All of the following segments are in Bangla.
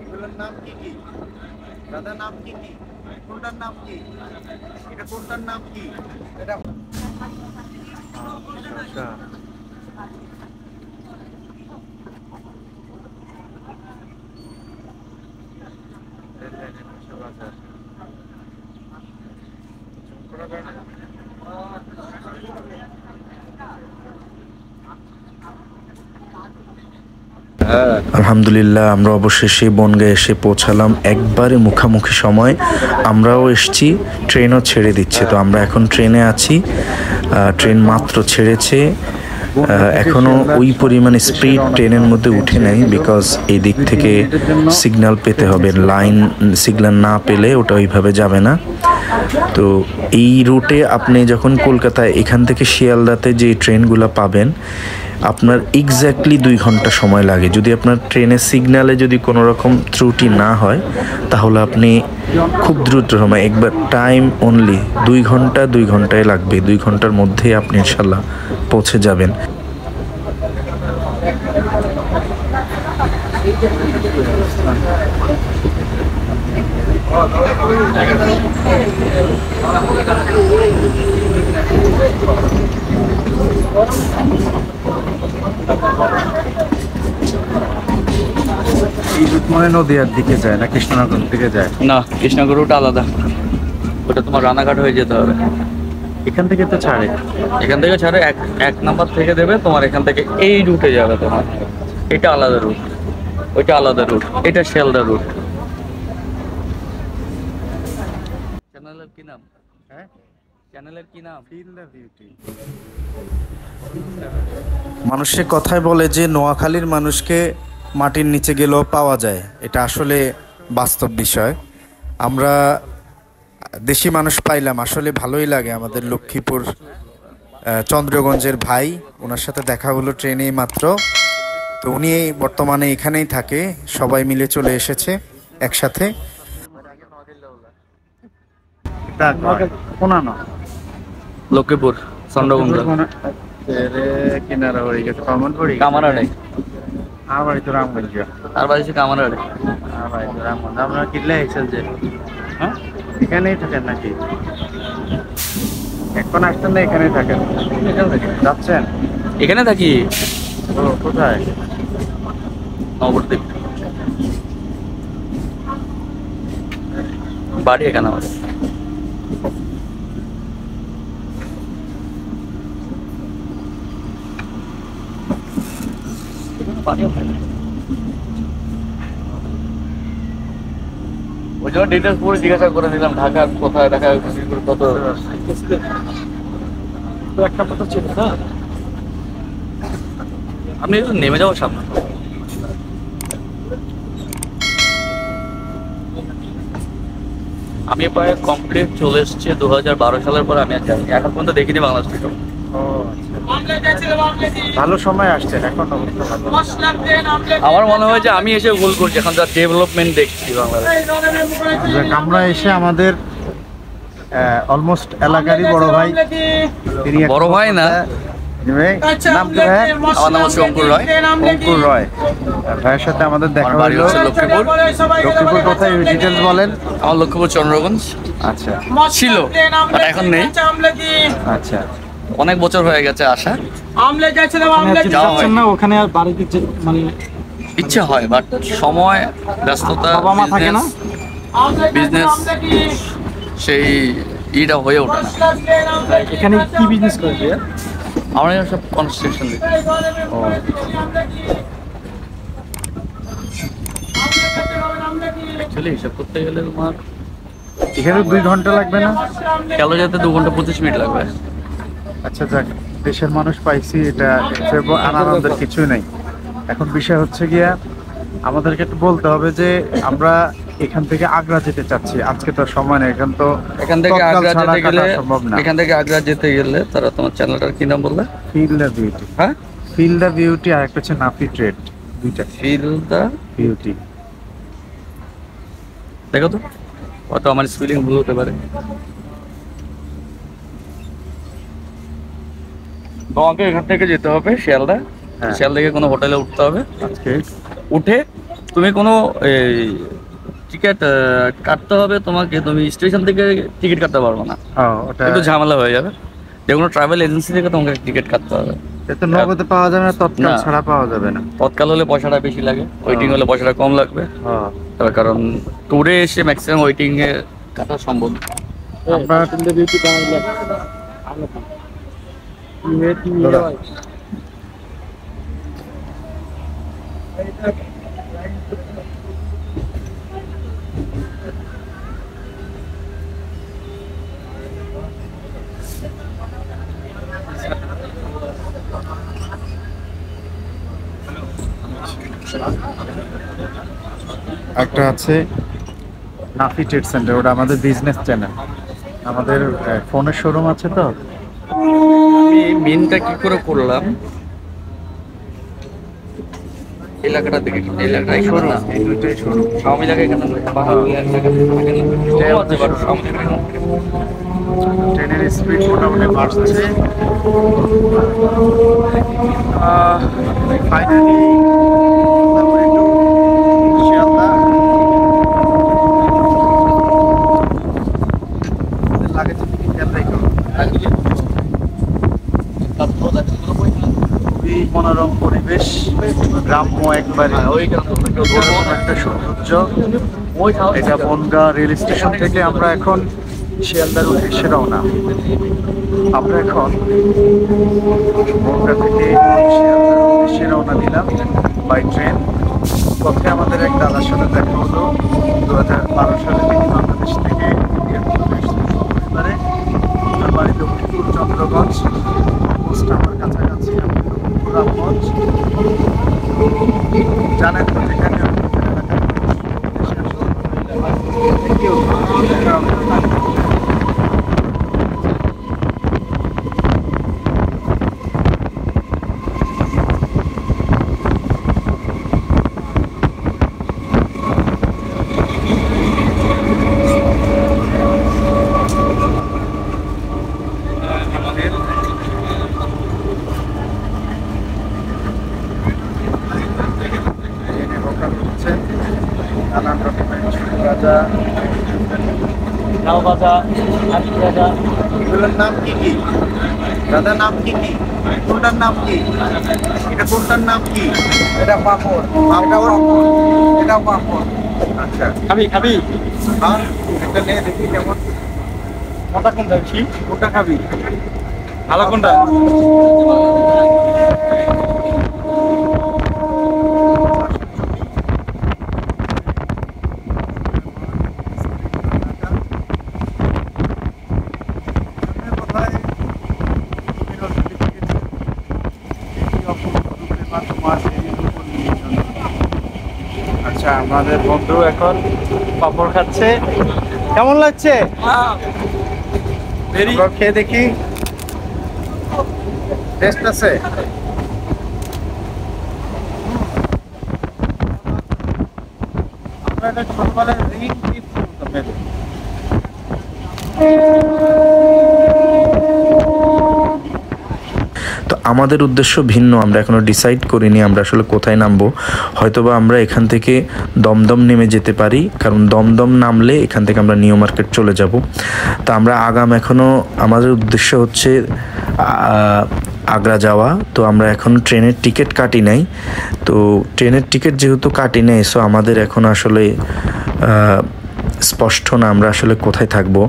এগুলোর নাম কি কি? দাদা নাম কি কি? কোনটার নাম কি? এটা কোনটার নাম কি? এটা আচ্ছা আলহামদুলিল্লাহ আমরা অবশেষে বনগাঁ এসে পৌঁছালাম একবারে মুখামুখি সময়। আমরাও এসছি, ট্রেনও ছেড়ে দিচ্ছে, তো আমরা এখন ট্রেনে আছি। ট্রেন মাত্র ছেড়েছে, এখনও ওই পরিমাণে স্পিড ট্রেনের মধ্যে উঠে নেই, বিকজ এই দিক থেকে সিগন্যাল পেতে হবে। লাইন সিগন্যাল না পেলে ওটা ওইভাবে যাবে না। তো এই রুটে আপনি যখন কলকাতায় এখান থেকে শিয়ালদাতে যে ট্রেনগুলো পাবেন, আপনার এক্স্যাক্টলি 2 ঘন্টা সময় লাগে। যদি আপনার ট্রেনের সিগন্যালে যদি কোনো রকম ত্রুটি না হয়, তাহলে আপনি খুব দ্রুত সময়, একবার টাইম অনলি 2 ঘন্টায় লাগবে। 2 ঘন্টার মধ্যে আপনি ইনশাল্লাহ পৌঁছে যাবেন। এই রুট মানে নদীয়ার দিকে যায় না কৃষ্ণনগর দিকে যায়? না, কৃষ্ণনগর রুট আলাদা, ওটা তোমার রানাঘাট হয়ে যেতে হবে। এখান থেকে তো ছাড়ে, এখান থেকে ছাড়ে এক নাম্বার থেকে দেবে তোমার, এখান থেকে এই রুটে যাবে তোমার। এটা আলাদা রুট, ওইটা আলাদা রুট, এটা শিয়ালদা রুট। চ্যানেলের কি নাম? হ্যাঁ, চ্যানেলের কি নাম? Feel the beauty. মানুষের কথায় বলে যে নোয়াখালীর মানুষকে মাটির নিচে গেলেও পাওয়া যায়, এটা আসলে বাস্তব বিষয়। আমরা দেশি মানুষ পাইলাম, আসলে ভালোই লাগে। আমাদের লক্ষ্মীপুর চন্দ্রগঞ্জের ভাই, ওনার সাথে দেখা হলো ট্রেনেই মাত্র। তো উনি বর্তমানে এখানেই থাকে, সবাই মিলে চলে এসেছে একসাথে। লক্ষ্মীপুর চন্দ্রগঞ্জ কিনারা হয়ে গেছে কমনপুরি কামারাড়ে। আর বাড়ি তো রামগঞ্জ। আর বাড়ি কামারাড়ে। আর বাড়ি তো রামগঞ্জ। আপনারা কিনলে এসেছেন যে? হ্যাঁ, এখানেই থাকেন নাকি? এখন আসছেন না এখানেই থাকেন? যাচ্ছেন? এখানে থাকি। ও, কোথায়? নবদ্বীপ, বাড়ি এখানে আমাদের। ওই জন্য ডিটেলস পুরো জিজ্ঞাসা করে নিলাম, ঢাকা কোথায়, ঢাকা কত একটা কথা ছিল না। আপনি নেমে যাওয়ার সামনে। আমি প্রায় কমপ্লিট চলে এসেছি 2012 সালের পর। আমি আর জানি এখন পর্যন্ত দেখিনি বাংলাদেশ থেকে। ভালো সময় আসছেন এখন, অবস্থা ভালো। আমার মনে হয় যে আমি এসে ভুল করছি, এখন যা ডেভেলপমেন্ট দেখছি বাংলাদেশ। আমরা এসে আমাদের অলমোস্ট এলাকারই বড় ভাই, বড় ভাই না, নাম কি ভাই? আমার নাম হচ্ছে অঙ্কুর রয়। অঙ্কুর রয় ভাইয়ের সাথে আমাদের দেখা বাড়ি হলো। হচ্ছে লক্ষ্মীপুর। লক্ষ্মীপুর কোথায়, ডিটেলস বলেন। আমার লক্ষ্মীপুর চন্দ্রগঞ্জ আচ্ছা, ছিল, এখন নেই। আচ্ছা, অনেক বছর হয়ে গেছে আসা। না ওখানে আর বাড়িতে মানে ইচ্ছে হয়, বাট সময়, ব্যস্ততা, বাবা মা থাকে না, বিজনেস সেই ইটা হয়ে ওঠে না। এখানে কি বিজনেস করে? আমরা সব কনস্ট্রাকশন দিই। অ্যাকচুয়ালি হিসাব করতে গেলে তোমার এখানে 2 ঘন্টা লাগবে না? গেল যেতে 2 ঘন্টা 25 মিনিট লাগবে। আচ্ছা যাক, দেশের মানুষ পাইছি, এটা আনন্দের কিছুই নেই। এখন বিষয় হচ্ছে গিয়া আমাদেরকে একটু বলতে হবে যে আমরা এখান থেকে আগ্রা যেতে চাচ্ছি। আজকে তো সময় নেই, এখান থেকে আগ্রা যেতে গেলে, সম্ভব না। এখান থেকে আগ্রা যেতে গেলে তারা তোমার চ্যানেলটার কি নাম বললে? Feel the beauty. হ্যাঁ, ফিল দ্য বিউটি, আর একটা হচ্ছে নাফি ট্রেড, দুইটা। ফিল দ্য বিউটি, দেখো তো, হয়তো আমার স্পেলিং ভুল হতে পারে। তোমাকে এখান থেকে যেতে হবে শিয়ালদা। শিয়ালদা থেকে কোনো হোটেলে উঠতে হবে। আজকে উঠে তুমি কোনো টিকিট কাটতে হবে তোমাকে, তুমি স্টেশন থেকে টিকিট কাটতে পারবে না, ওটা একটু ঝামেলা হয়ে যাবে। যে কোনো ট্রাভেল এজেন্সি থেকে তোমাকে টিকিট কাটতে হবে। তো নগদে পাওয়া যাবে না, তৎকাল না। ছাড়া পাওয়া যাবে না। তৎকাল হলে পয়সাটা বেশি লাগে, ওয়েটিং হলে পয়সাটা কম লাগবে। তার কারণ ট্যুরে এসে ম্যাক্সিমাম ওয়েটিং এ কাটা সম্ভব না। আমরা বিউটি বাংলা একটা আছে নাফি ট্রেড সেন্টার, ওটা আমাদের বিজনেস চ্যানেল। আমাদের ফোনের শোরুম আছে তো। আমি মেনটা কি করে করলাম, এলাকাটা দেখে এলাকাটা শোরুম, এই দুইটাই শোরুম। সবাই জায়গায় এখানে পাহাড় এক জায়গায় থাকে না। ট্রেনের স্পিড মোটামুটি বাড়ছে। ফাইনালি খুবই মনোরম পরিবেশ, গ্রাম্য একবারে, একটা সৌন্দর্য। এটা বনগাঁ রেল স্টেশন থেকে আমরা এখন শিয়ালদার উদ্দেশ্যে রওনা। আমরা এখন বনগাঁ থেকে শিয়ালদার উদ্দেশ্যে রওনা দিলাম বাই ট্রেন। পথে আমাদের এক দাদার সাথে দেখা হলো। 2012 সালে তিনি বাংলাদেশ থেকে ইন্ডিয়ার পরিবারে, ওনার বাড়ি লক্ষ্মীপুর চন্দ্রগঞ্জ, পোস্ট আমার কাছাকাছি রামগঞ্জ। জানেন তো যেখানে নানান রকমের ভাজা, লাউ ভাজা, আলু ভাজা। এগুলোর নাম কি কি দাদা? নাম কি কি? কোনটার নাম কি? এটা কোনটার নাম কি? এটা পাপড়। এটা পাপড়। আচ্ছা, খাবি খাবি হ্যাঁ, এটা নিয়ে দেখি কেমন। মোটা কোনটা বেশি? কোনটা খাবি? ভালো কোনটা? আচ্ছা, আমাদের বন্ধু এখন পাপড় খাচ্ছে। কেমন লাগছে? আমরা খেয়ে দেখি, টেস্ট আছে। আমরা এটা ছোটবেলায় রিং চিপস বলতাম। তো আমাদের উদ্দেশ্য ভিন্ন, আমরা এখনো ডিসাইড করিনি আমরা আসলে কোথায় নামবো। হয়তোবা আমরা এখান থেকে দমদম নেমে যেতে পারি, কারণ দমদম নামলে এখান থেকে আমরা নিউ মার্কেট চলে যাব। তো আমরা এখনো আমাদের উদ্দেশ্য হচ্ছে আগ্রা যাওয়া। তো আমরা এখন ট্রেনের টিকিট কাটি নাই। তো ট্রেনের টিকিট যেহেতু কাটি নাই, সো আমাদের এখন আসলে স্পষ্ট না আমরা আসলে কোথায় থাকবো।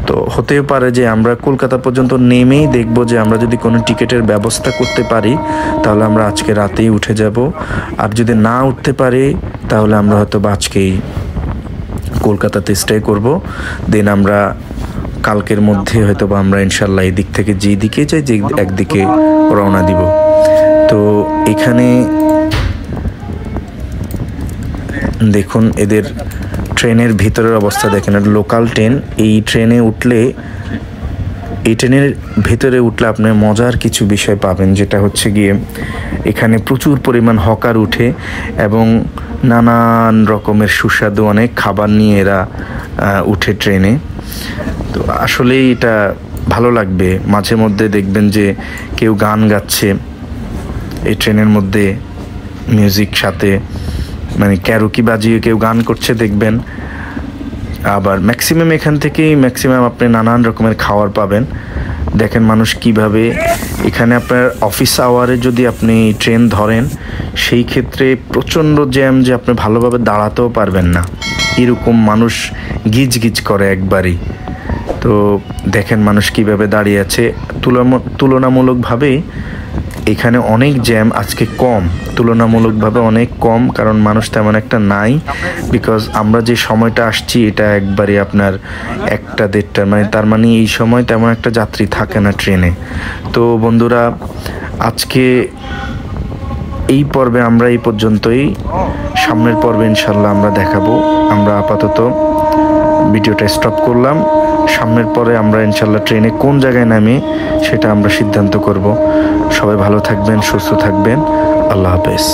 তো হতেও পারে যে আমরা কলকাতা পর্যন্ত নেমেই দেখব যে আমরা যদি কোনো টিকিটের ব্যবস্থা করতে পারি তাহলে আমরা আজকে রাতেই উঠে যাব, আর যদি না উঠতে পারি তাহলে আমরা হয়তো আজকেই কলকাতাতে স্টে করব। দেন আমরা কালকের মধ্যে হয়তো বা আমরা ইনশাল্লাহ এই দিক থেকে যে দিকে যাই যে একদিকে রওনা দিব। তো এখানে দেখুন এদের ট্রেনের ভিতরের অবস্থা দেখেন, লোকাল ট্রেন। এই ট্রেনে উঠলে, এই ট্রেনের ভেতরে উঠলে আপনি মজার কিছু বিষয় পাবেন, যেটা হচ্ছে গিয়ে এখানে প্রচুর পরিমাণ হকার উঠে এবং নানান রকমের সুস্বাদু অনেক খাবার নিয়ে এরা উঠে ট্রেনে। তো আসলেই এটা ভালো লাগবে। মাঝে মধ্যে দেখবেন যে কেউ গান গাচ্ছে এই ট্রেনের মধ্যে, মিউজিক সাথে, মানে ক্যারোকি বাজিয়ে কেউ গান করছে দেখবেন। আবার ম্যাক্সিমাম এখান থেকেই আপনি নানান রকমের খাবার পাবেন। দেখেন মানুষ কিভাবে এখানে, আপনার অফিস আওয়ারে যদি আপনি ট্রেন ধরেন সেই ক্ষেত্রে প্রচণ্ড জ্যাম, যে আপনি ভালোভাবে দাঁড়াতেও পারবেন না, এরকম মানুষ গিজ গিজ করে একবারই। তো দেখেন মানুষ কিভাবে দাঁড়িয়ে আছে। তুলনামূলকভাবে এখানে অনেক জ্যাম আজকে কম, তুলনামূলকভাবে অনেক কম, কারণ মানুষ তেমন একটা নাই। বিকজ আমরা যে সময়টা আসছি এটা একবারে আপনার 1টা-1:30, মানে তার মানে এই সময় তেমন একটা যাত্রী থাকে না ট্রেনে। তো বন্ধুরা, আজকে এই পর্বে আমরা এই পর্যন্তই। সামনের পর্বে ইনশাল্লাহ আমরা দেখাবো। আমরা আপাতত ভিডিওটা স্টপ করলাম। সামনের পরে আমরা ইনশাল্লাহ ট্রেনে কোন জায়গায় নামি সেটা আমরা সিদ্ধান্ত করব। সবাই ভালো থাকবেন, সুস্থ থাকবেন। আল্লাহ হাফেজ।